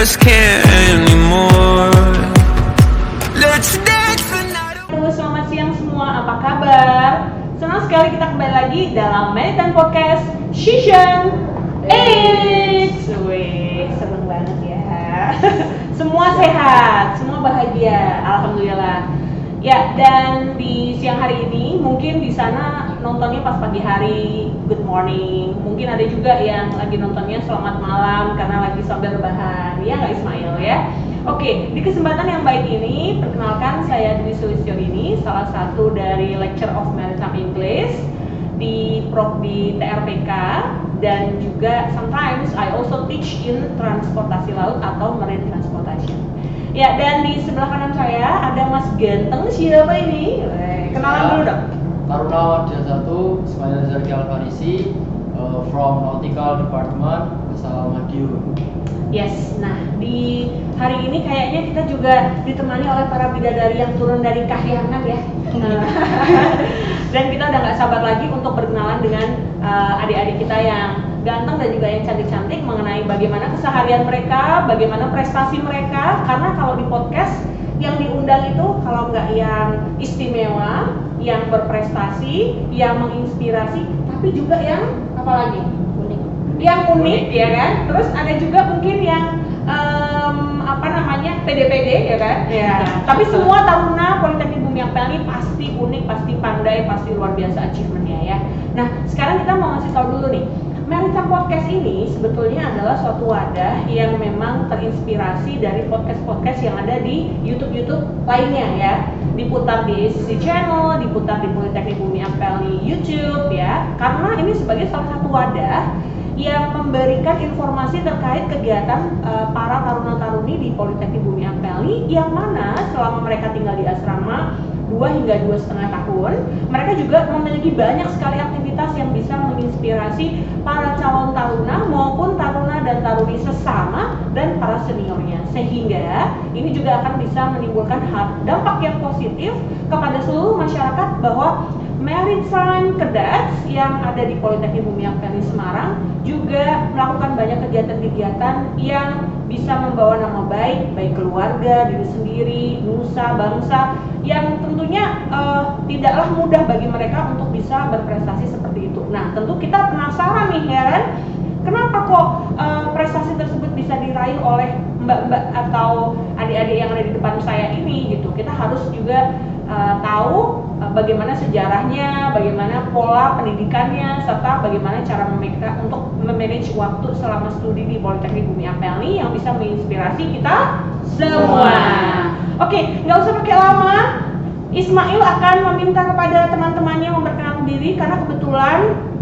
just can't anymore. Let's dance the night. Halo, selamat siang semua, apa kabar? Senang sekali kita kembali lagi dalam Maritime Podcast Season 8. Wih, seneng banget ya. Semua sehat, semua bahagia, alhamdulillah. Ya, dan di siang hari ini mungkin di sana nontonnya pas pagi hari, good morning. Mungkin ada juga yang lagi nontonnya selamat malam karena lagi sambil rebahan. Ya nggak Ismail ya? Oke, di kesempatan yang baik ini, perkenalkan saya Dwi Sulistyorini, salah satu dari Lecture of Maritime English di TRPK, dan juga sometimes I also teach in transportasi laut atau marine transportation. Ya, dan di sebelah kanan saya ada Mas Ganteng, siapa ini? Kenalan dulu dong. Taruna Wadya 1, Ismail Zarki Alfarisi, from Nautical Department, asal Madiun. Yes, nah di hari ini kayaknya kita juga ditemani oleh para bidadari yang turun dari kahyangan ya. Dan kita udah gak sabar lagi untuk berkenalan dengan adik-adik kita yang ganteng dan juga yang cantik-cantik mengenai bagaimana keseharian mereka, bagaimana prestasi mereka. Karena kalau di podcast yang diundang itu kalau nggak yang istimewa, yang berprestasi, yang menginspirasi, tapi juga yang apa lagi? Yang unik ya kan. Terus ada juga mungkin yang PD-PD ya kan. Ya. Tapi semua taruna Politeknik Bumi Ampel ini pasti unik, pasti pandai, pasti luar biasa achievementnya ya. Nah sekarang kita mau ngasih tahu dulu nih, Maritime Podcast ini sebetulnya adalah suatu wadah yang memang terinspirasi dari podcast-podcast yang ada di YouTube lainnya ya. Diputar di SCC Channel, diputar di Politeknik Bumi Ampel di YouTube ya. Karena ini sebagai salah satu wadah yang memberikan informasi terkait kegiatan para taruna-taruni di Politeknik Bumi Ampel yang mana selama mereka tinggal di asrama 2 hingga 2,5 tahun, mereka juga memiliki banyak sekali aktivitas yang bisa menginspirasi para calon taruna maupun taruna dan taruni sesama dan para seniornya, sehingga ini juga akan bisa menimbulkan dampak yang positif kepada seluruh masyarakat bahwa Maritime Cadets yang ada di Politeknik Bumi Ampel Semarang juga melakukan banyak kegiatan-kegiatan yang bisa membawa nama baik keluarga, diri sendiri, nusa, bangsa, yang tentunya tidaklah mudah bagi mereka untuk bisa berprestasi seperti itu. Nah, tentu kita penasaran nih ya kan, kenapa kok prestasi tersebut bisa diraih oleh mbak-mbak atau adik-adik yang ada di depan saya ini gitu. Kita harus juga tahu bagaimana sejarahnya, bagaimana pola pendidikannya, serta bagaimana cara mereka untuk memanage waktu selama studi di Politeknik Bumi Ampel yang bisa menginspirasi kita semua. Oke, nggak usah pakai lama. Ismail akan meminta kepada teman-temannya memperkenalkan diri karena kebetulan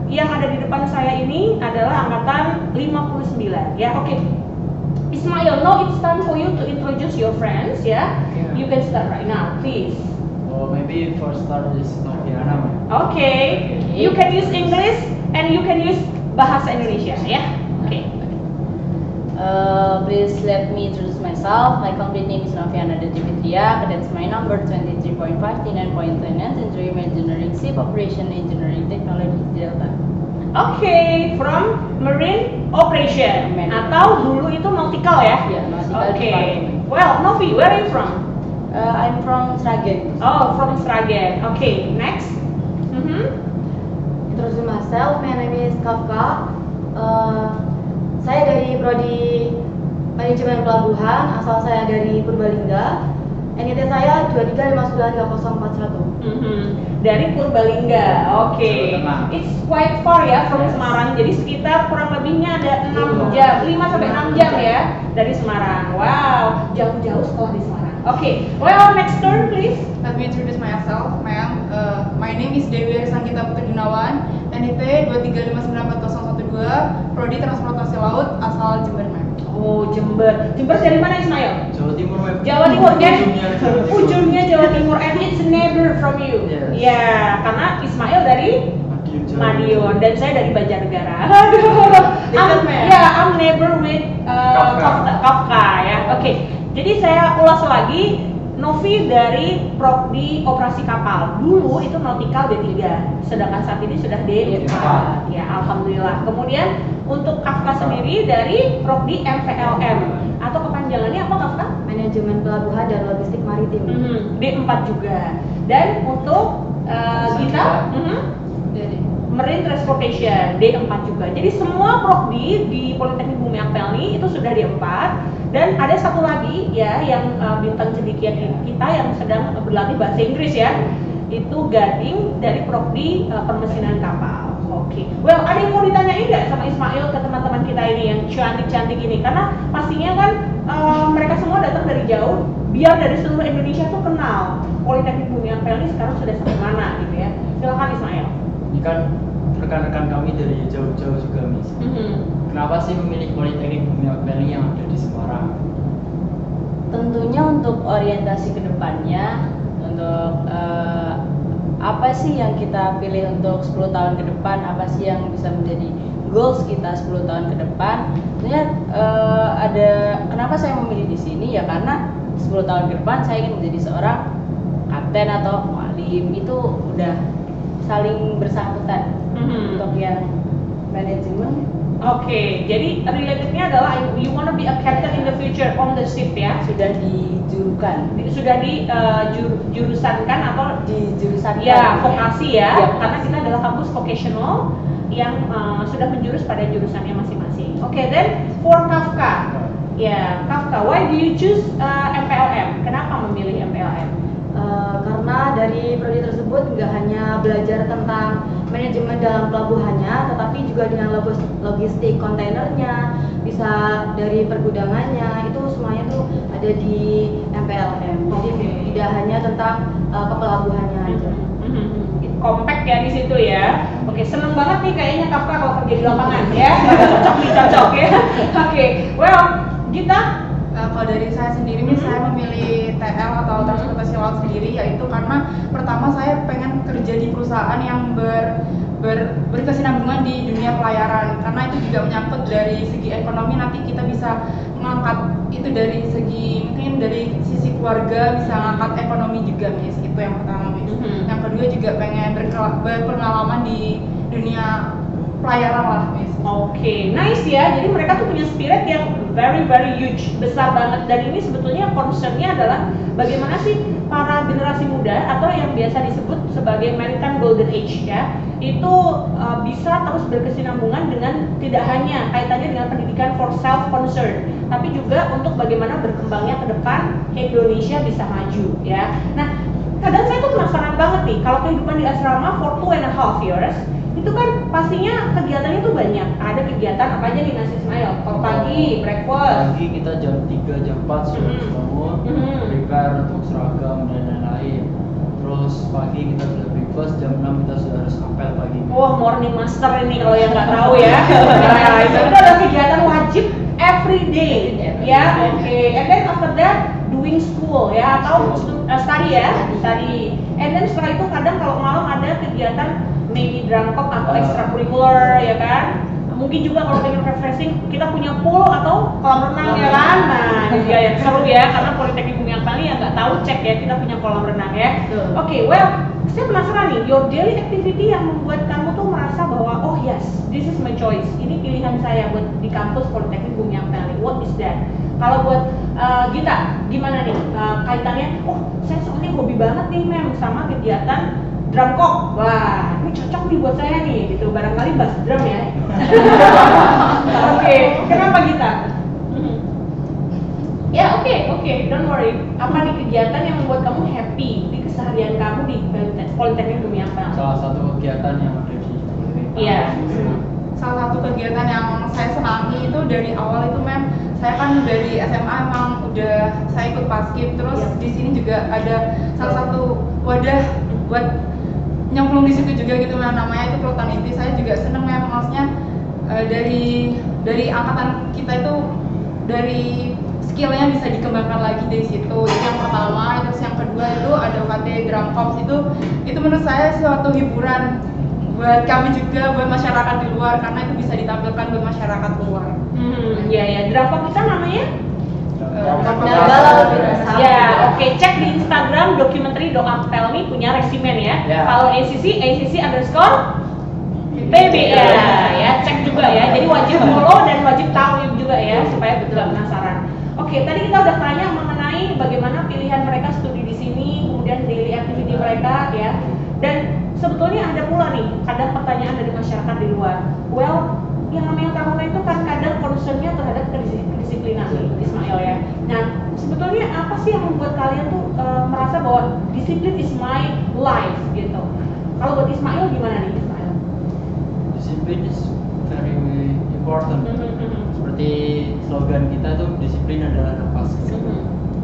yang ada di depan saya ini adalah angkatan 59 ya. Oke. Ismail, now it's time for you to introduce your friends ya. Yeah. You can start right now, please. Maybe for start is Noviana. Okay. You can use English and you can use bahasa Indonesia ya. Okay. Please let me introduce myself. My complete name is Noviana Detipitria. That's my number 23.59.10 Engineering Engineering Ship Operation Engineering Technology Delta. Okay, from Marine Operation atau dulu itu Nautical ya? Yeah, Nautical Okay. Department. Well, Novi, where are you from? I'm from Sragen. Oh, from Sragen. Okay, next. Introduce myself, my name is Kafka. Saya dari Prodi Manajemen Pelabuhan, asal saya dari Purbalingga. NIT saya 235930441. Dari Purbalingga. Okay. Jawa Tengah. It's quite far ya from Yes. Semarang. Jadi sekitar kurang lebihnya ada 6 jam, 5 sampai 6 jam ya dari Semarang. Wow, jauh-jauh sekolah di Semarang. Okay. Well, next turn please. Let me introduce myself, ma'am. My name is Dewi Arisangkita Putri Gunawan, NIT 235940112, Prodi Transportasi Laut, asal Jember, ma'am. Oh, Jember. Jember dari mana Ismail? Jawa Timur. Jawa Timur kan? Ujungnya Ujungnya Jawa Jawa Timur. Timur, and it's neighbor from you. Yes. Ya, karena Ismail dari Madiun, Jawa Madiun Timur. dan saya dari Banjarnegara. Aduh, I'm neighbor with Kafka ya. Oke, jadi saya ulas lagi Novi dari Prodi Operasi Kapal. Dulu itu Nautikal D3, sedangkan saat ini sudah D4. Ya, alhamdulillah. Kemudian untuk Kafka sendiri dari Prodi MPLM atau kepanjangannya apa Kafka? Manajemen Pelabuhan dan Logistik Maritim. D4 juga. Dan untuk Gita, Jadi Marine Transportation D4 juga. Jadi semua prodi di Politeknik Bumi Akteni itu sudah D4 dan ada satu lagi ya yang bintang cendekian kita yang sedang berlatih bahasa Inggris ya. Itu Gading dari prodi permesinan kapal. Oke. Well, ada yang mau ditanyain nggak sama Ismail ke teman-teman kita ini yang cantik-cantik ini? Karena pastinya kan mereka semua datang dari jauh, biar dari seluruh Indonesia tuh kenal Politeknik Bumi Akteni sekarang sudah sampai mana gitu ya. Silakan Ismail. Ini kan rekan-rekan kami dari jauh-jauh juga, Miss. Kenapa sih memilih Politeknik Bumi Akteni yang ada di Semarang? Tentunya untuk orientasi ke depannya, untuk apa sih yang kita pilih untuk 10 tahun ke depan, apa sih yang bisa menjadi goals kita 10 tahun ke depan. Tentunya ada kenapa saya memilih di sini ya karena 10 tahun ke depan saya ingin menjadi seorang kapten atau mualim, itu udah saling bersangkutan. Untuk yang manajemen Oke, jadi relatednya adalah you wanna be a captain in the future on the ship ya? sudah dijurukan, Sudah di jurusankan atau di jurusan ya vokasi ya? Ya, Karena kita adalah kampus vocational yang sudah menjurus pada jurusannya masing-masing. Oke, then for Kafka, ya Kafka, why do you choose MPLM? Kenapa memilih MPLM? Karena dari prodi tersebut nggak hanya belajar tentang manajemen dalam pelabuhannya, tetapi juga dengan logistik kontainernya, bisa dari pergudangannya, itu semuanya tuh ada di MPLM. Jadi tidak hanya tentang kepelabuhannya aja. Compact ya di situ ya. Oke, seneng banget nih kayaknya Kafka kalau kerja di lapangan ya. Cocok ya. Oke, well kita kalau dari saya sendiri, saya memilih TL atau transportasi laut sendiri, yaitu karena pertama saya pengen kerja di perusahaan yang berkesinambungan di dunia pelayaran, karena itu juga menyangkut dari segi ekonomi, nanti kita bisa mengangkat itu dari segi mungkin dari sisi keluarga, bisa mengangkat ekonomi juga, Miss. Itu yang pertama, Miss. Yang kedua juga pengen berpengalaman di dunia pelayaran lah, Miss. Oke, nice ya. Jadi mereka tuh punya spirit yang very huge, besar banget. Dan ini sebetulnya concernnya adalah bagaimana sih para generasi muda atau yang biasa disebut sebagai Maritime Golden Age ya, itu bisa terus berkesinambungan dengan tidak hanya kaitannya dengan pendidikan for self concern, tapi juga untuk bagaimana berkembangnya ke depan Indonesia bisa maju ya. Nah, kadang saya tuh penasaran banget nih kalau kehidupan di asrama for 2.5 years itu kan pastinya kegiatannya tuh banyak. Ada kegiatan apa aja nih Mas Ismail? Kalau pagi, breakfast. Pagi kita jam 3, jam 4 sudah harus bangun, prepare untuk seragam dan lain-lain. Terus pagi kita sudah breakfast, jam 6 kita sudah harus apel pagi. Wah, morning master ini kalau yang nggak tahu ya. Nah, itu adalah kegiatan wajib every day. Ya, oke. And then after that doing school ya atau study ya, study. And then setelah itu kadang kalau malam ada kegiatan maybe drangkok atau ekstrakurikuler ya kan. Mungkin juga kalau pengen refreshing kita punya pool atau kolam renang ya kan. Nah, ini dia yang seru ya karena Politeknik Bumi Akteni yang nggak tahu cek ya kita punya kolam renang ya. Oke, well saya penasaran nih, your daily activity yang membuat kamu tuh merasa bahwa oh yes, this is my choice. Ini pilihan saya buat di kampus Politeknik Bumi Akteni. What is that? Kalau buat Gita, gimana nih kaitannya? Oh, saya soalnya hobi banget nih mem sama kegiatan drumkok. Wah, ini cocok nih buat saya nih, gitu. Barangkali bass drum ya. Oke, kenapa Gita? Ya oke, don't worry. Apa nih kegiatan yang membuat kamu happy di keseharian kamu di Politeknik Bumi Akteni? Salah satu kegiatan yang ada di Politeknik. Iya. Salah satu kegiatan yang saya senangi itu dari awal itu saya kan dari SMA emang udah saya ikut paskib, terus di sini juga ada salah satu wadah buat nyemplung di situ juga gitu namanya itu Peloton Inti. Saya juga seneng maksudnya dari angkatan kita itu dari skillnya bisa dikembangkan lagi dari situ. Itu yang pertama. Terus yang kedua itu ada UKT Drum Corps, itu menurut saya suatu hiburan buat kami juga, buat masyarakat di luar, karena itu bisa ditampilkan buat masyarakat luar. Ya, Drum Corps kita namanya Nabala Wirasabda. Ya, oke, cek di Instagram documentary.apel nih punya resimen ya. Ya. Kalau ACC_PBA ya, cek juga ya. Jadi wajib follow dan wajib tahu juga ya supaya betul penasaran. Oke, tadi kita udah tanya mengenai bagaimana pilihan mereka studi di sini, kemudian daily activity mereka ya. Dan sebetulnya ada pula nih, kadang pertanyaan dari masyarakat di luar. Well, yang namanya taruna itu kan kadang concernnya terhadap kedisiplinan nih, Ismail ya. Nah, sebetulnya apa sih yang membuat kalian tuh merasa bahwa disiplin is my life gitu? Kalau buat Ismail gimana nih Ismail? Disiplin is very important. Seperti slogan kita tuh disiplin adalah nafas.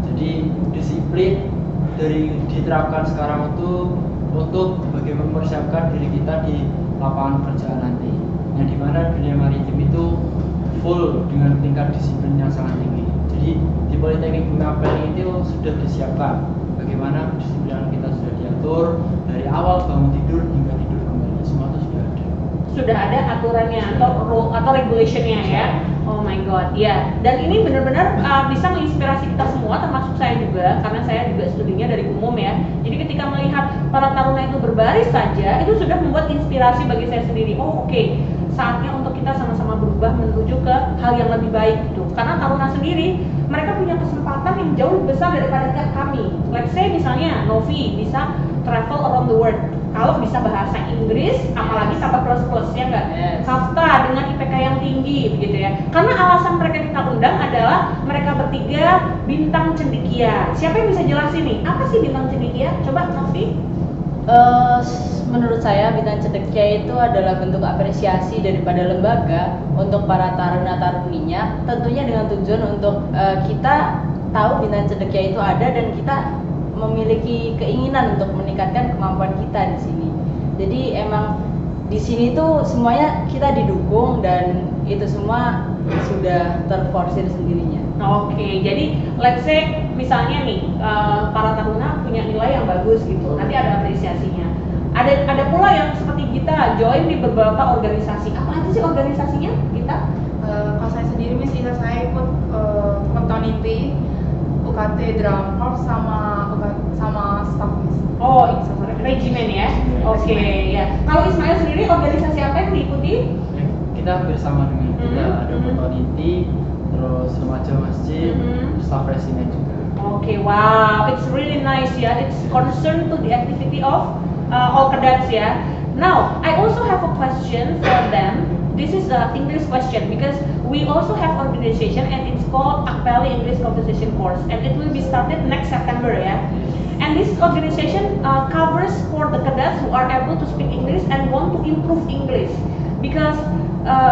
Jadi disiplin dari diterapkan sekarang itu untuk bagaimana mempersiapkan diri kita di lapangan pekerjaan nanti. Yang dimana dunia maritim itu full dengan tingkat disiplin yang sangat tinggi. Jadi di Politeknik Bumi Apel itu sudah disiapkan bagaimana disiplin kita sudah diatur dari awal bangun tidur hingga tidur kembali, semua itu sudah ada. Sudah ada aturannya atau rule atau regulationnya ya. Oh my god, ya. Dan ini benar-benar bisa menginspirasi kita semua, termasuk saya juga, karena saya juga studinya dari umum ya. Jadi ketika melihat para taruna itu berbaris saja, itu sudah membuat inspirasi bagi saya sendiri. Oh oke, saatnya untuk kita sama-sama berubah menuju ke hal yang lebih baik gitu. Karena taruna sendiri, mereka punya kesempatan yang jauh lebih besar daripada kami. Let's say misalnya Novi bisa travel around the world. Kalau bisa bahasa Inggris, apalagi tambah plus-plus ya nggak? Yes. Kafka dengan IPK yang tinggi begitu ya. Karena alasan mereka kita undang adalah mereka bertiga bintang cendekia. Siapa yang bisa jelasin nih? Apa sih bintang cendekia? Coba Novi. Menurut saya bintang cendekia itu adalah bentuk apresiasi daripada lembaga untuk para taruna-taruninya, tentunya dengan tujuan untuk kita tahu bintang cendekia itu ada dan kita memiliki keinginan untuk meningkatkan kemampuan kita di sini. Jadi emang di sini tuh semuanya kita didukung dan itu semua sudah terforsir sendirinya. Oke, jadi let's say misalnya nih para taruna punya nilai yang bagus gitu, nanti ada apresiasinya. Ada pula yang seperti kita join di beberapa organisasi. Apa aja sih organisasinya kita? Kalau saya sendiri misalnya saya ikut Kontoniti, UKT Drum Corps sama staff miss. Oh, regimen ya. Oke, ya. Kalau Ismail sendiri organisasi apa yang diikuti? Kita hampir sama dengan kita, ada Mhm. Kontoniti, terus remaja masjid, staff resimen juga. Okay, wow, it's really nice ya. It's concerned to the activity of all cadets ya. Now, I also have a question for them. This is an English question because we also have organization and it's called Apel English Conversation Course and it will be started next September ya. And this organization covers for the cadets who are able to speak English and want to improve English because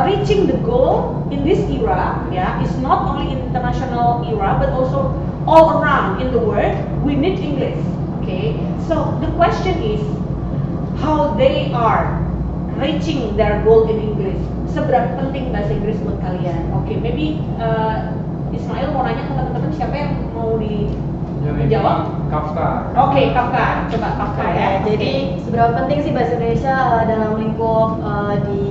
reaching the goal in this era is not only in international era but also all around in the world we need English. Okay, so the question is how they are reaching their goal in English. Seberapa penting bahasa Inggris buat kalian? Oke, maybe Ismail mau nanya ke teman-teman siapa yang mau dijawab? Kafka. Oke, Kafka, coba Kafka ya. Jadi seberapa penting sih bahasa Indonesia dalam lingkup di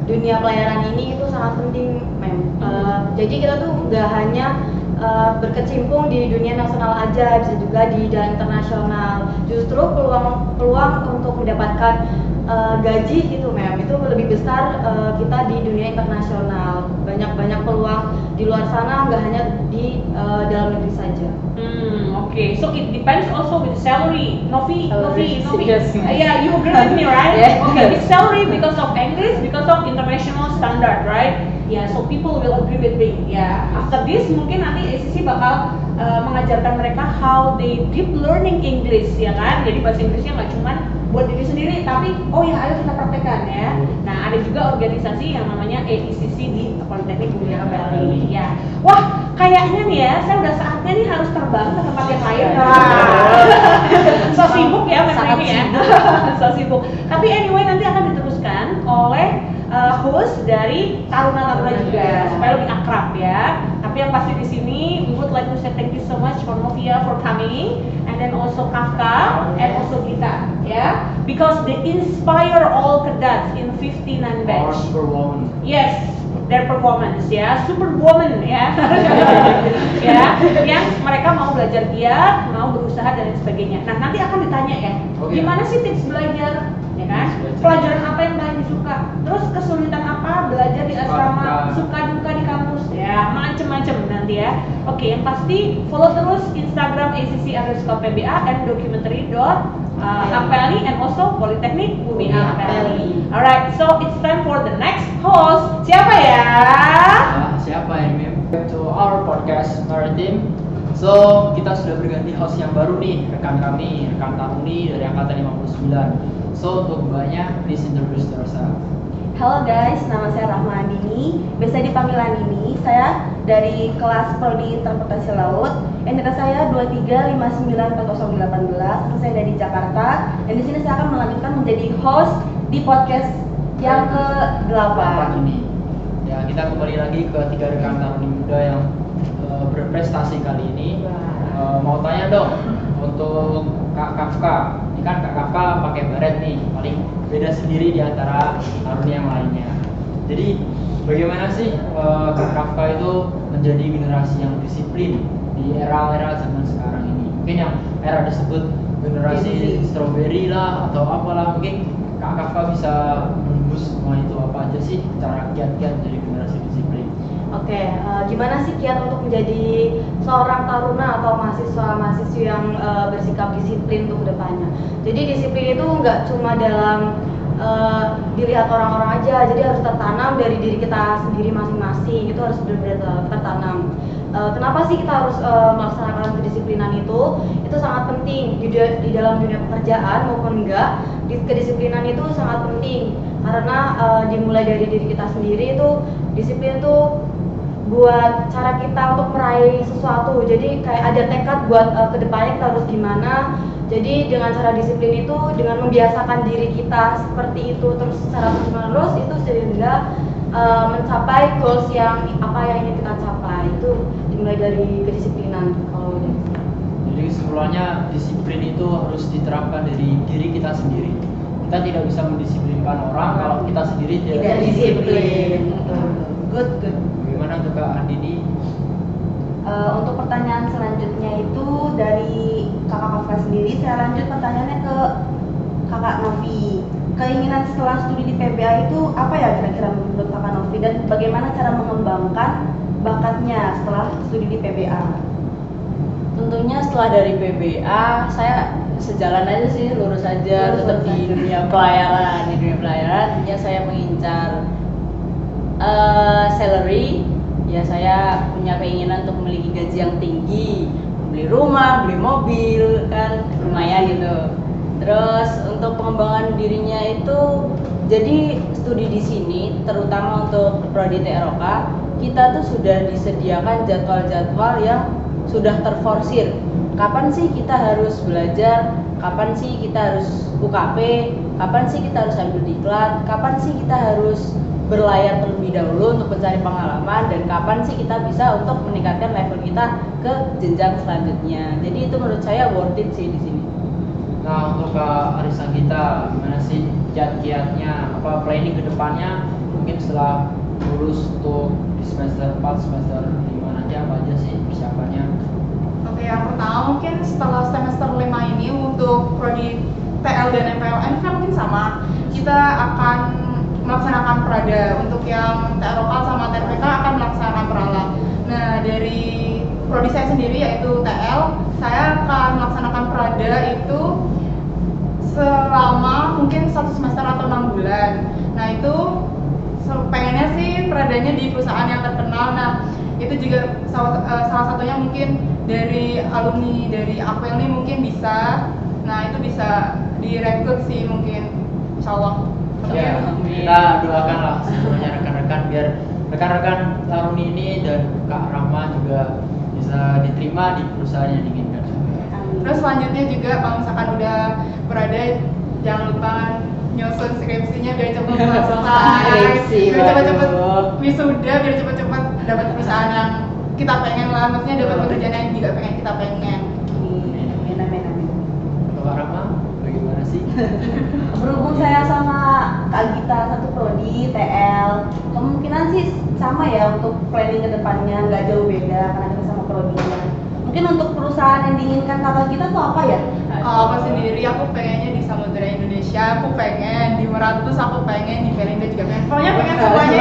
dunia pelayaran ini itu sangat penting, Mem. Jadi kita tuh nggak hanya berkecimpung di dunia nasional aja, bisa juga di jalan internasional. Justru peluang untuk mendapatkan gaji gitu, Mem, itu lebih besar kita di dunia internasional. Banyak peluang di luar sana, nggak hanya di dalam negeri saja. Okay, so it depends also with salary. Novi. Yes, ma'am. Yeah, you agree with me, right? Yes. Okay, with salary because of English, because of international standard, right? Yeah, so people will agree with me. Yeah, after this mungkin nanti ACC bakal mengajarkan mereka how they deep learning English, ya kan? Jadi bahasa Inggrisnya nggak cuma buat diri sendiri, tapi oh ya ayo kita praktekkan ya. Nah, ada juga organisasi yang namanya AECC di Politeknik Bumi Apel ini. Ya, wah kayaknya nih ya, saya udah saatnya nih harus terbang ke tempat yang lain. So sibuk ya memang ini ya. So sibuk. Tapi anyway nanti akan diteruskan oleh host dari taruna-taruna juga supaya lebih akrab ya. Tapi yang pasti di sini we would like to say thank you so much for Novia for coming and then also Kafka and also Gita ya, because they inspire all cadets in 59 batch. Power per woman. Yes, their performance ya, superwoman ya, ya, yang mereka mau belajar giat, mau berusaha dan lain sebagainya. Nah nanti akan ditanya ya, gimana sih tips belajar, ya kan? Pelajaran apa yang paling disuka? Terus kesulitan apa belajar di asrama? Suka duka di kampus? Ya macem-macem nanti ya. Oke, yang pasti follow terus Instagram ACC_PBA and documentary.apeli and also Politeknik Bumi Apeli. Alright, so it's time for the next host. Siapa ya? Siapa ini? To our podcast Maritim. So kita sudah berganti host yang baru nih, rekan Taruni dari angkatan 59. So untuk mbaknya, please introduce yourself. Halo guys, nama saya Rahma Andini, biasa dipanggil Andini. Saya dari kelas Prodi Transportasi Laut. NIK saya 23594018. Saya dari Jakarta. Dan di sini saya akan melanjutkan menjadi host di podcast yang ke-8 ini. Ya, kita kembali lagi ke 3 rekan Taruni muda yang berprestasi kali ini. Mau tanya dong untuk Kak Kafka. Ini kan Kak Kafka pakai baret nih, paling beda sendiri di antara Taruni yang lainnya. Jadi bagaimana sih Kak Kafka itu menjadi generasi yang disiplin di era-era zaman sekarang ini? Mungkin yang era disebut generasi strawberry lah atau apalah, mungkin Kak Kafka bisa menembus semua itu. Apa aja sih cara kiat-kiat dari generasi disiplin? Oke, gimana sih kiat untuk menjadi seorang taruna atau mahasiswa-mahasiswi yang bersikap disiplin untuk kedepannya? Jadi disiplin itu nggak cuma dalam dilihat orang-orang aja, jadi harus tertanam dari diri kita sendiri masing-masing, itu harus benar-benar tertanam. Kenapa sih kita harus melaksanakan kedisiplinan itu? Itu sangat penting di dalam dunia pekerjaan maupun enggak. Kedisiplinan itu sangat penting karena dimulai dari diri kita sendiri. Itu disiplin itu buat cara kita untuk meraih sesuatu. Jadi kayak ada tekad buat kedepannya kita harus gimana. Jadi dengan cara disiplin itu, dengan membiasakan diri kita seperti itu terus secara terus itu sehingga mencapai goals yang ingin kita capai. Itu dimulai dari kedisiplinan. Kalau jadi kesimpulannya disiplin itu harus diterapkan dari diri kita sendiri. Kita tidak bisa mendisiplinkan orang kalau kita sendiri tidak disiplin. Good. Bagaimana untuk Kak Andini? Untuk pertanyaan selanjutnya itu dari Kakak Kafka sendiri, saya lanjut pertanyaannya ke Kakak Novi. Keinginan setelah studi di PBA itu apa ya kira-kira menurut Kakak Novi, dan bagaimana cara mengembangkan bakatnya setelah studi di PBA? Tentunya setelah dari PBA saya sejalan aja sih, lurus aja, tetap di dunia pelayaran. Di dunia pelayaran ya saya mengincar salary, ya saya punya keinginan untuk memiliki gaji yang tinggi, beli rumah, beli mobil, kan lumayan gitu. Terus untuk pengembangan dirinya itu, jadi studi di sini, terutama untuk prodi TROK, kita tuh sudah disediakan jadwal-jadwal yang sudah terforsir. Kapan sih kita harus belajar, kapan sih kita harus UKP, kapan sih kita harus ambil diklat, kapan sih kita harus berlayar terlebih dahulu untuk mencari pengalaman, dan kapan sih kita bisa untuk meningkatkan level kita ke jenjang selanjutnya. Jadi itu menurut saya worth it sih di sini. Nah untuk Kak Arisa kita, gimana sih kiat-kiatnya, apa planning ke depannya mungkin setelah lulus untuk di semester 4, semester 5 nanti apa aja sih persiapannya? Oke, yang pertama mungkin setelah semester 5 ini untuk prodi TL dan MPLN kan mungkin sama. Kita akan melaksanakan prada. Untuk yang TROK sama TRPK akan melaksanakan prala. Nah, dari prodi saya sendiri yaitu TL, saya akan melaksanakan prada itu selama mungkin 1 semester atau 6 bulan. Nah, itu pengennya sih pradanya di perusahaan yang terkenal. Nah, itu juga salah satunya mungkin dari alumni dari Apel ini mungkin bisa. Nah, itu bisa direkrut sih mungkin, insyaallah. Ya, kita doakanlah semuanya rekan-rekan biar rekan-rekan Taruni ini dan Kak Rahma juga bisa diterima di perusahaan yang diinginkan. Terus selanjutnya juga kalau misalkan udah berada, jangan lupa nyusun skripsinya biar cepat selesai, biar cepat-cepat wisuda, biar cepat-cepat dapat perusahaan yang kita pengen lah, maksudnya dapat pekerjaan yang juga kita pengen. Untuk Kak Rahma, bagaimana sih? Berhubung saya sama Kak Gita satu prodi TL, kemungkinan sih sama ya untuk planning ke depannya, nggak jauh beda karena kita sama prodinya. Mungkin untuk perusahaan yang diinginkan Kakak Gita tuh apa ya? Kalau aku sendiri, aku pengennya di Samudera Indonesia, aku pengen di Meratus, aku pengen di Pelindo juga pengen. Pokoknya pengen semuanya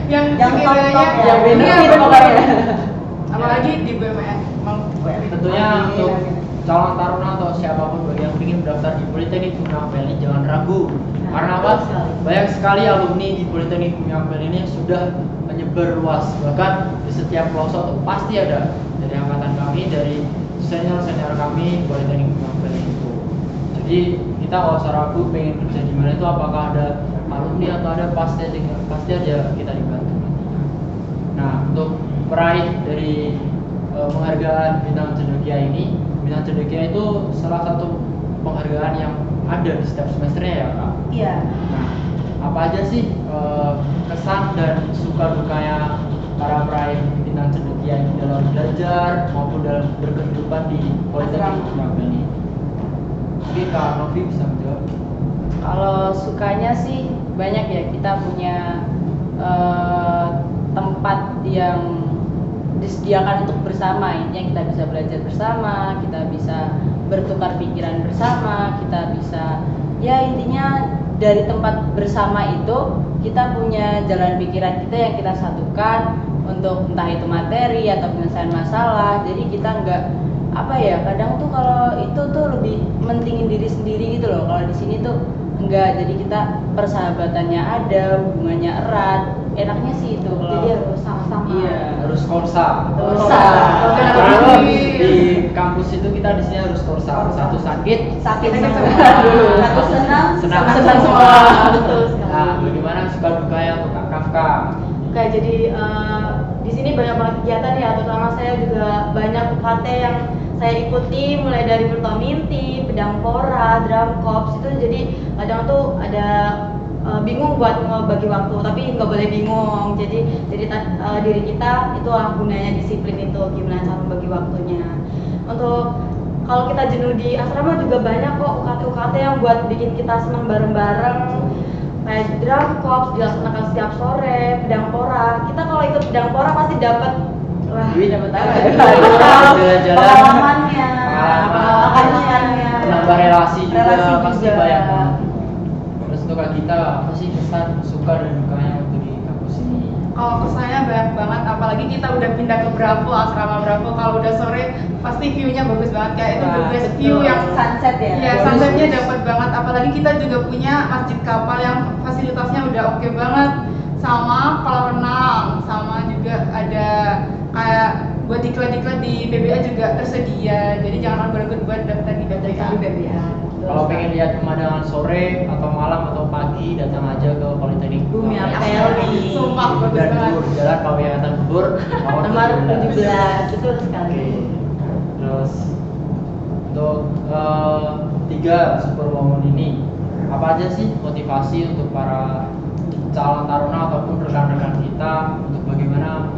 yang sekiranya top-top ya, yang benefit pokoknya. apalagi di BUMN. Tentunya untuk calon taruna atau siapapun bagi yang ingin mendaftar di Politeknik Bumi Ampel ini jangan ragu. Karena apa? Banyak sekali alumni di Politeknik Bumi Ampel ini yang sudah menyebar luas. Bahkan di setiap pelosok tuh pasti ada dari angkatan kami, dari senior-senior kami Politeknik Bumi Ampel itu. Jadi kita kalau usah ragu pengen kerja di mana itu apakah ada alumni atau ada pasti aja kita dibantu. Nah, untuk meraih dari penghargaan Bintang Cendekia ini, Bintang Cendekia itu salah satu penghargaan yang ada di setiap semesternya ya Kak. Iya. Nah, apa aja sih kesan dan suka dukanya para peraih Bintang Cendekia ini dalam belajar maupun dalam berkehidupan di Politeknik Bumi Ampel ini? Mungkin Kak Novi bisa menjawab. Kalau sukanya sih banyak ya, kita punya tempat yang disediakan untuk bersama. Intinya kita bisa belajar bersama, kita bisa bertukar pikiran bersama, kita bisa ya intinya dari tempat bersama itu kita punya jalan pikiran kita yang kita satukan untuk entah itu materi atau penyelesaian masalah. Jadi kita nggak apa ya, kadang tuh kalau itu tuh lebih mentingin diri sendiri gitu loh. Kalau di sini tuh enggak, jadi kita persahabatannya ada, hubungannya erat, enaknya sih itu. Jadi harus sama-sama. Iya. Harus korsa. Korsa. Karena di kampus itu kita di sini harus korsa. Satu sakit, Sakit Sakit semua. semua. Satu senang, Senang senang semua. semua. Betul sekali. Nah, bagaimana suka dukanya untuk Kak Kafka? Oke, jadi di sini banyak banget kegiatan ya, terutama saya juga banyak UKT yang saya ikuti, mulai dari Bertominti, Pedangpora, Drum Corps itu. Jadi kadang tuh ada bingung buat ngebagi waktu, tapi nggak boleh bingung. Jadi diri kita itulah gunanya disiplin itu, gimana cara membagi waktunya. Untuk kalau kita jenuh di asrama juga banyak kok UKT yang buat bikin kita senang bareng-bareng. Kayak Drum Corps dilaksanakan setiap sore, Pedangpora. Kita kalau ikut Pedangpora pasti dapat Dapat apa? Jalan-jalan. Pengalamannya, Pengalamannya. Menambah relasi juga Relasi pasti juga. banyak banget. Terus untuk Kak Gita, apa sih kesan suka dan dukanya waktu di kampus ini? Kalau kesannya banyak banget, apalagi kita udah pindah ke Bravo, asrama Bravo. Kalau udah sore pasti view-nya bagus banget, kayak itu the Wah, best betul. view yang Sunset ya? Iya, sunsetnya dapat banget. Apalagi kita juga punya masjid kapal yang fasilitasnya udah oke banget, sama kolam renang, sama juga ada kayak buat diklat-diklat di BBA juga tersedia. Jadi jangan ragu-ragu buat daftar di BBA. Kalau pengen lihat pemandangan sore atau malam atau pagi, datang aja ke Politeknik Bumi Ampel. Ampel. Sumpah bagus Dan banget. Bur, Jalan Pawiatan Bur, Nomor 17, betul sekali. Oke. Terus untuk tiga superwoman ini, apa aja sih motivasi untuk para calon taruna ataupun rekan-rekan kita untuk bagaimana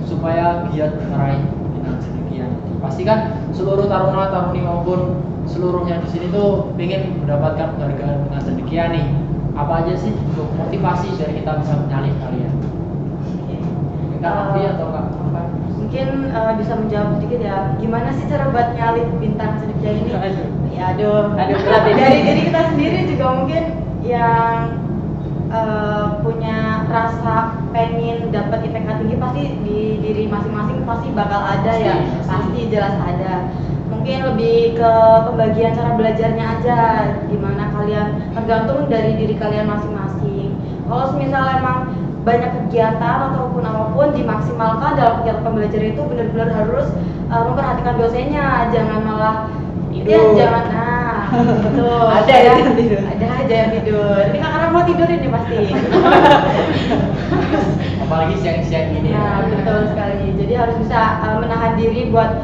supaya giat meraih Bintang Cendekia? Pasti kan seluruh taruna taruni maupun seluruhnya di sini tuh pengen mendapatkan penghargaan Bintang Cendekia nih. Apa aja sih untuk motivasi dari kita bisa menyalip kalian? Kak Novi atau Kak apa? Mungkin bisa menjawab sedikit ya, gimana sih cara buat nyalip Bintang Cendekia ini? Ya aduh berat ini. dari diri kita sendiri juga mungkin yang punya rasa pengen dapat IPK tinggi, pasti di diri masing-masing pasti bakal ada ya, pasti jelas ada. Mungkin lebih ke pembagian cara belajarnya aja, gimana kalian, tergantung dari diri kalian masing-masing. Kalau misal emang banyak kegiatan ataupun apapun, dimaksimalkan dalam kegiatan pembelajaran itu benar-benar harus memperhatikan dosennya, jangan malah Tidur. jangan betul. Ada ya yang tidur. Ada aja yang tidur. Ini kakak mau tidur ini pasti. Apalagi siang-siang gini ya. Nah, betul sekali. Jadi harus bisa menahan diri buat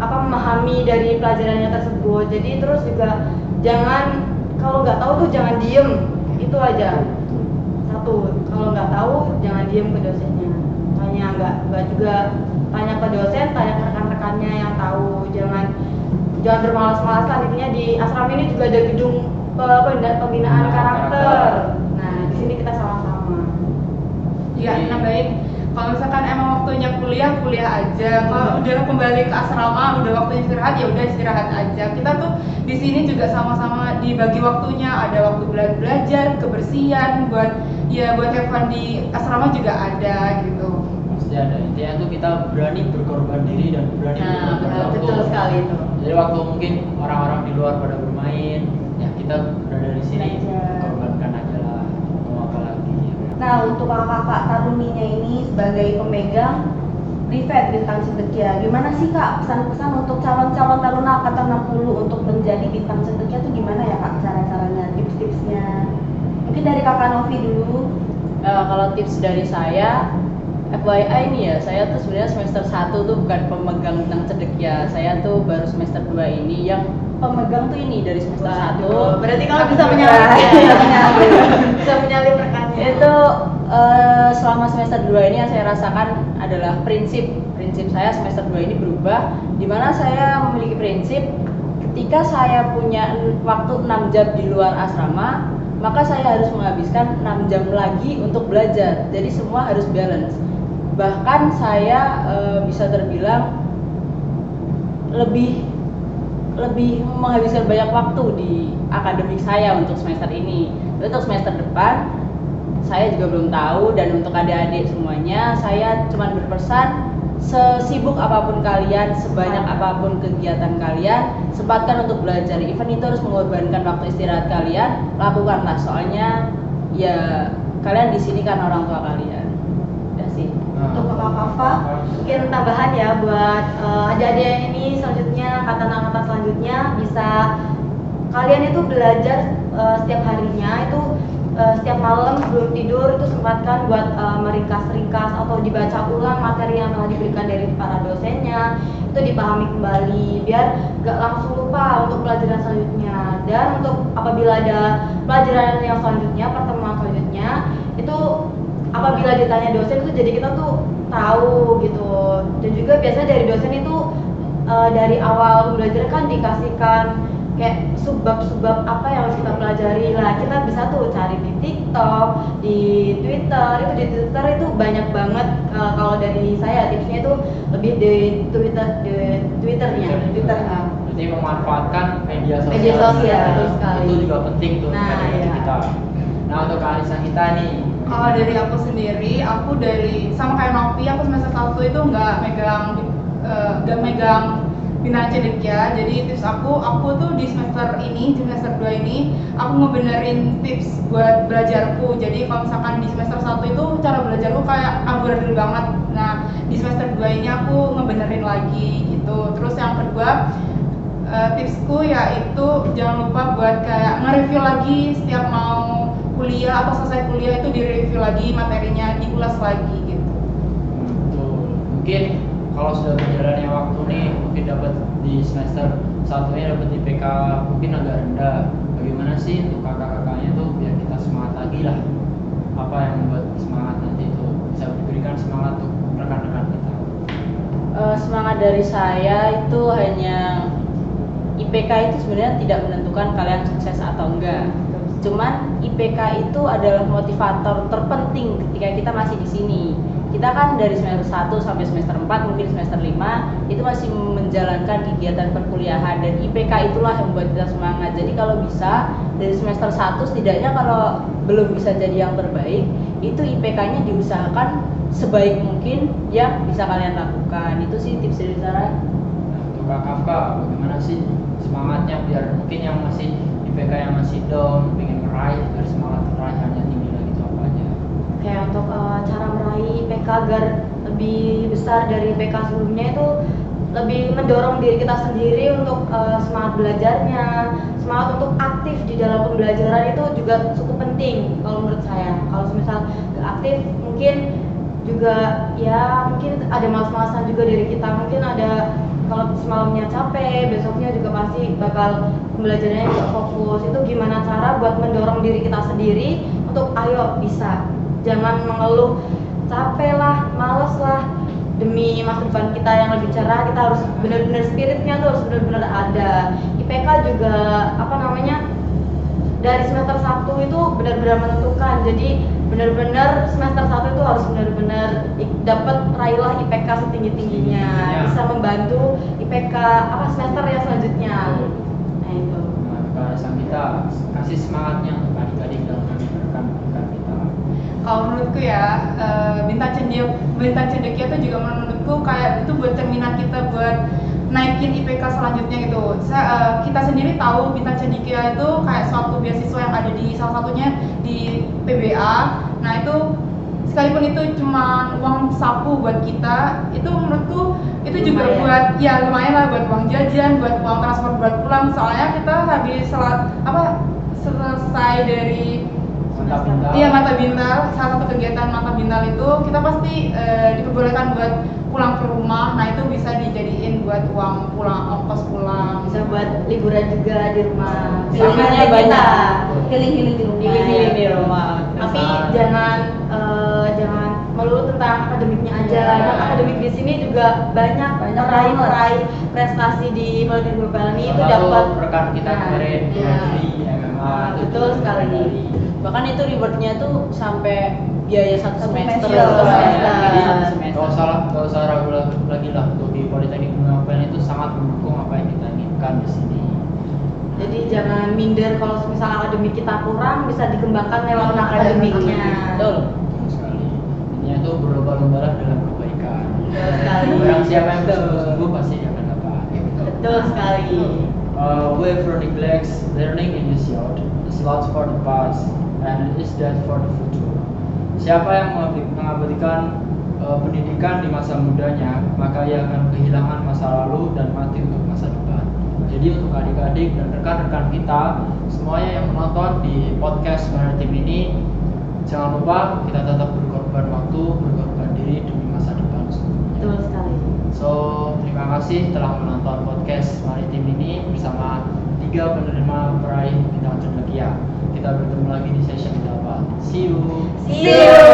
memahami dari pelajarannya tersebut. Jadi terus juga jangan, kalau nggak tahu tuh jangan diem, itu aja. Satu, kalau nggak tahu jangan diem ke dosennya. Tanya, nggak juga tanya ke dosen, tanya ke rekan-rekannya yang tahu. Jangan bermalas-malasan. Intinya di asrama ini juga ada gedung pembinaan karakter. Nah, di sini kita sama-sama. Iya, nambahin kalau misalkan emang waktunya kuliah, kuliah aja. Kalau udah kembali ke asrama, udah waktunya istirahat, ya udah istirahat aja. Kita tuh di sini juga sama-sama dibagi waktunya. Ada waktu belajar, kebersihan, buat have fun di asrama juga ada gitu. Pasti ada. Intinya tuh kita berani berkorban diri dan berani berkorban waktu. Betul sekali itu. Jadi waktu mungkin orang-orang di luar pada bermain, ya kita berada di sini Belajar. korbankan aja lah. Mau apa lagi? Nah, untuk kakak-kakak Taruninya ini sebagai pemegang Privet Bintang Cendekia, gimana sih Kak pesan-pesan untuk calon-calon taruna angkatan 60 untuk menjadi Bintang Cendekia itu gimana ya Kak cara-caranya, tips-tipsnya? Mungkin dari Kakak Novi dulu. Kalau tips dari saya, FYI nih ya, saya tuh sebenarnya semester 1 tuh bukan pemegang Bintang Cendekia. Saya tuh baru semester 2 ini yang pemegang tuh ini dari semester 1. Berarti kamu bisa menyalip ya. Bisa menyalip rekannya. Itu selama semester 2 ini yang saya rasakan adalah prinsip saya semester 2 ini berubah, dimana saya memiliki prinsip ketika saya punya waktu 6 jam di luar asrama, maka saya harus menghabiskan 6 jam lagi untuk belajar. Jadi semua harus balance. Bahkan saya bisa terbilang lebih menghabiskan banyak waktu di akademik saya untuk semester ini. Untuk semester depan saya juga belum tahu, dan untuk adik-adik semuanya saya cuma berpesan sesibuk apapun kalian, sebanyak apapun kegiatan kalian, sempatkan untuk belajar. Even itu harus mengorbankan waktu istirahat kalian, lakukanlah. Soalnya ya kalian di sini karena orang tua kalian. Udah sih. Untuk kakak-kakak mungkin tambahan ya buat adik-adik ini selanjutnya, angkatan-angkatan selanjutnya, bisa kalian itu belajar setiap harinya itu setiap malam sebelum tidur itu sempatkan buat meringkas-ringkas atau dibaca ulang materi yang telah diberikan dari para dosennya, itu dipahami kembali biar gak langsung lupa untuk pelajaran selanjutnya. Dan untuk apabila ada pelajaran yang selanjutnya, pertemuan selanjutnya, itu apabila ditanya dosen itu jadi kita tuh tahu gitu. Dan juga biasanya dari dosen itu dari awal belajar kan dikasihkan kayak subbab apa yang harus kita pelajari lah. Kita bisa tuh cari di TikTok, di Twitter. Itu di Twitter itu banyak banget. Kalau dari saya tipsnya itu lebih di Twitternya. Twitter. Jadi memanfaatkan media sosial. Media sosial, betul sekali. Itu juga penting tuh Nah, bagi iya. kita. Nah, untuk Alisa kita nih. Kalau dari aku sendiri, aku dari sama kayak Novi, aku semester 1 itu nggak megang Bintang Cendekia. Jadi tips aku tuh di semester 2 ini, aku ngebenerin tips buat belajarku. Jadi kalau misalkan di semester 1 itu cara belajarku kayak amburadul banget. Nah, di semester 2 ini aku ngebenerin lagi gitu. Terus yang kedua, tipsku yaitu jangan lupa buat kayak nge-review lagi setiap mau kuliah atau selesai kuliah itu direview lagi materinya, diulas lagi gitu. Betul. Mungkin kalau sudah berjalannya waktu nih, mungkin dapat di semester 1-nya dapat IPK mungkin agak rendah. Bagaimana sih untuk kakak-kakaknya tuh biar kita semangat lagi lah. Apa yang membuat semangat nanti itu bisa diberikan semangat untuk rekan-rekan kita. Semangat dari saya itu hanya IPK itu sebenarnya tidak menentukan kalian sukses atau enggak. Cuman IPK itu adalah motivator terpenting ketika kita masih di sini. Kita kan dari semester 1 sampai semester 4, mungkin semester 5 itu masih menjalankan kegiatan perkuliahan, dan IPK itulah yang membuat kita semangat. Jadi kalau bisa dari semester 1 setidaknya kalau belum bisa jadi yang terbaik, itu IPK-nya diusahakan sebaik mungkin yang bisa kalian lakukan. Itu sih tips dari saya. Nah, untuk Kak Kafka, bagaimana sih semangatnya biar mungkin yang masih IPK yang masih down, pengen meraih, biar semangat meraihnya tinggi lagi itu apa aja? Kayak untuk cara meraih IPK agar lebih besar dari IPK sebelumnya itu lebih mendorong diri kita sendiri untuk semangat belajarnya, semangat untuk aktif di dalam pembelajaran itu juga cukup penting kalau menurut saya. Kalau misal gak aktif mungkin juga ya mungkin ada malas-malasan juga dari kita, mungkin ada kalau semalamnya capek, besoknya juga pasti bakal pembelajarannya juga fokus. Itu gimana cara buat mendorong diri kita sendiri untuk ayo bisa, jangan mengeluh capek lah, males lah, demi masa depan kita yang lebih cerah. Kita harus benar-benar spiritnya tuh harus benar-benar ada. IPK juga dari semester 1 itu benar-benar menentukan. Jadi benar-benar semester 1 itu harus benar-benar dapat raihlah IPK setinggi-tingginya, bisa membantu IPK semester yang selanjutnya. Nah itu. Nah, Kak kita kasih semangatnya untuk adik-adik dalam mendengarkan kita. Kalau menurutku ya, bintang cendekia itu juga menurutku kayak itu buat cerminan kita buat naikin IPK selanjutnya gitu. Kita sendiri tahu bintang cendekia itu kayak suatu beasiswa yang ada di salah satunya di PBA. Nah itu sekalipun itu cuma uang saku buat kita, itu menurutku itu juga Lumayan. buat ya lumayan lah buat uang jajan, buat uang transport buat pulang. Soalnya kita habis selesai dari Mantap Bintal. iya mata bintal, salah satu kegiatan mata bintal itu kita pasti diperbolehkan buat pulang ke rumah. Nah itu bisa dijadiin buat uang pulang, ongkos pulang. Bisa buat liburan juga di rumah. Pilihannya Sama banyak. kita. Healing-healing di rumah. Healing-healing di rumah. Tapi jangan melulu tentang akademiknya aja. Iya. Karena akademik di sini juga banyak meraih prestasi di Politeknik Guru Pelni itu Salah satu dapat rekan kita Nah, kemarin iya. di MMA itu Betul sekali. dari Bahkan itu rewardnya tuh sampai biaya satu Satu semester. semester. Jadi Satu semester. nggak usah ragu lagi lah untuk di Politeknik Guru Pelni itu sangat mendukung apa yang kita inginkan di sini. Jadi jangan minder kalau misal akademik kita kurang bisa dikembangkan lewat akademiknya. Betul. Betul sekali. Intinya itu berlomba-lomba dalam kebaikan. Betul sekali. Barang siapa yang bersungguh-sungguh pasti akan dapat. Betul sekali. We from neglects learning in this yard is lost for the past and is dead for the future. Siapa yang mengabadikan pendidikan di masa mudanya, maka ia akan kehilangan masa lalu dan mati untuk masa depan. Jadi untuk adik-adik dan rekan-rekan kita semuanya yang menonton di podcast Maritim ini, jangan lupa kita tetap berkorban waktu, berkorban diri demi masa depan. Betul sekali. So, terima kasih telah menonton podcast Maritim ini bersama 3 penerima peraih bintang cendekia. Kita bertemu lagi di session 8. See you. See you.